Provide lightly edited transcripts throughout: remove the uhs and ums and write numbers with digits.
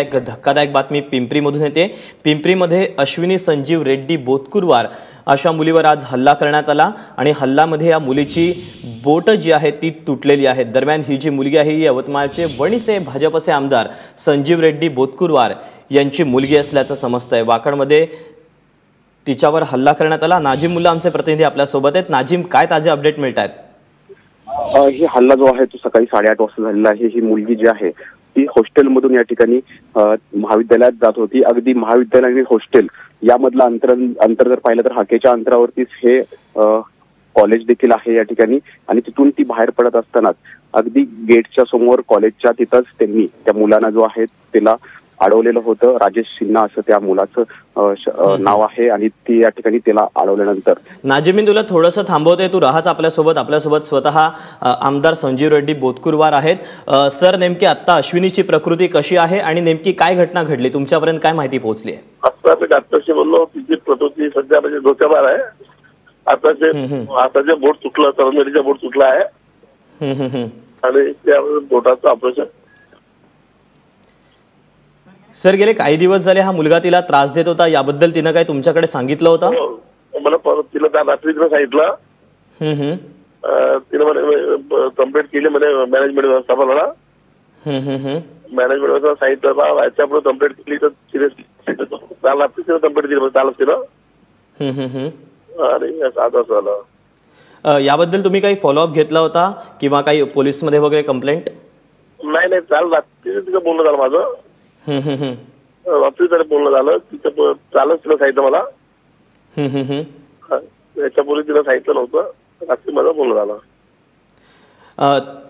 एक धक्कादायक बातमी पिंपरीमधून येते। पिंपरीमध्ये अश्विनी संजीव रेड्डी बोतकुरवार अशा मुलीवर आज हल्ला करण्यात आला आणि हल्ल्यामध्ये या मुलीची बोट जी आहे ती तुटलेली आहे। दरम्यान ही जी मुलगी आहे ही यवतमाळचे वणीचे भाजपचे आमदार संजीव रेड्डी बोतकुरवार यांची मुलगी असल्याचं समजतंय। वाकडमध्ये तिच्यावर हल्ला करण्यात आला। नाजिम मुल्ला आमचे प्रतिनिधी आपल्या सोबत आहेत। नाजिम, काय ताजे अपडेट मिळतात? ही हल्ला जो आहे तो सकाळी 8:30 वाजता झालेला आहे। ही मुलगी जी आहे ती हॉस्टेलमधून या ठिकाणी महाविद्यालयात जात होती। अगदी महाविद्यालय आणि हॉस्टेल यामधला अंतर जर पाहिलं तर हाकेच्या अंतरावरतीच हे कॉलेज देखील आहे या ठिकाणी। आणि तिथून ती बाहेर पडत असतानाच अगदी गेटच्या समोर कॉलेजच्या तिथंच त्यांनी त्या मुलांना जो आहे त्याला अडवलेलं होतं। राजेश सिन्हा असं त्या मुलाचं नाव आहे आणि ती या ठिकाणी त्याला अडवल्यानंतर नाजिम, मी तुला थोडंसं थांबवते, तू राहाच आपल्यासोबत स्वतः आमदार संजीव रेड्डी बोतकुरवार आहेत। सर, नेमकी आता अश्विनीची प्रकृती कशी आहे आणि नेमकी काय घटना घडली, तुमच्यापर्यंत काय माहिती पोहोचली आहे? आता मी डॉक्टरशी बोललो, तिची प्रकृती सध्या म्हणजे धोक्याबाहेर आहे। आता जे बोट तुटलं, तरंगडीचा बोट तुटला आहे आणि त्या बोटाचं ऑपरेशन। सर, गेले काही दिवस झाले हा मुलगा तिला त्रास देत होता, याबद्दल तिनं काय तुमच्याकडे सांगितलं होतं? मला तिला त्या रात्री सांगितलं, तिने म्हणे कंप्लेंट केली म्हणे मॅनेजमेंट व्यवस्थापनाला। मॅनेजमेंट व्यवस्था सांगितलं याच्यापुढे कंप्लेंट केली तर काल रात्री तिने कंप्लेंट दिली कालच तिनं आणि असं झालं। याबद्दल तुम्ही काही फॉलोअप घेतला होता किंवा काही पोलीसमध्ये वगैरे कंप्लेंट? नाही, काल रात्री तिचं बोलणं झालं माझं। रात्री तरी बोलणं झालं, तिचं चालच तिला सांगितलं मला। याच्यापूर्वी तिला सांगितलं नव्हतं, रात्री माझं बोलणं झालं।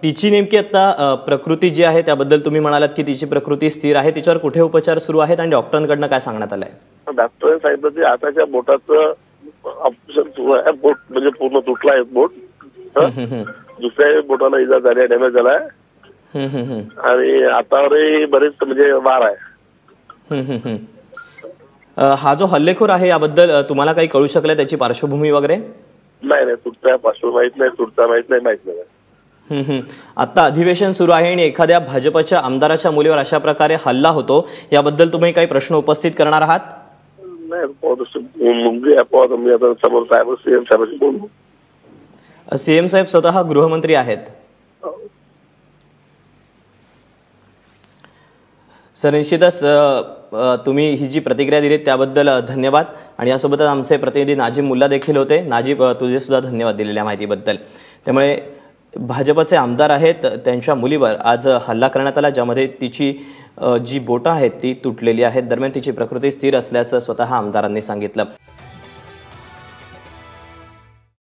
तिची नेमकी आता प्रकृती जी आहे त्याबद्दल तुम्ही म्हणालात की तिची प्रकृती स्थिर आहे, तिच्यावर कुठे उपचार सुरू आहेत आणि डॉक्टरांकडनं काय सांगण्यात आलंय? डॉक्टरांनी सांगितलं की आताच्या बोटाचं ऑपरेशन सुरू आहे। बोट म्हणजे पूर्ण तुटला आहे बोट, दुसऱ्या बोटाला इजा झाली, डॅमेज झालाय आणि आतावरही बरेच म्हणजे वार आहे। हा जो हल्लेखोर आहे याबद्दल तुम्हाला काही कळू शकलं, त्याची पार्श्वभूमी वगैरे? नाही, तुटता पार्श्वभूमी माहित नाही, तुटता माहित नाही। आता अधिवेशन सुरू आहे आणि एखाद्या भाजपच्या आमदाराच्या मुलीवर अशा प्रकारे हल्ला होतो, याबद्दल तुम्ही काही प्रश्न उपस्थित करणार आहात? नाही, आता समोर साहेब सीएम साहेबांशी बोलू। सीएम साहेब स्वतः गृहमंत्री आहेत। सर, निश्चितच तुम्ही ही जी प्रतिक्रिया दिली त्याबद्दल धन्यवाद आणि यासोबतच आमचे प्रतिनिधी नाजिम मुल्ला देखील होते। नाजिब, तुझे सुद्धा धन्यवाद दिलेल्या माहितीबद्दल। त्यामुळे भाजपचे आमदार आहेत त्यांच्या मुलीवर आज हल्ला करण्यात आला, ज्यामध्ये तिची जी बोटं आहेत ती तुटलेली आहेत। दरम्यान तिची प्रकृती स्थिर असल्याचं स्वतः आमदारांनी सांगितलं।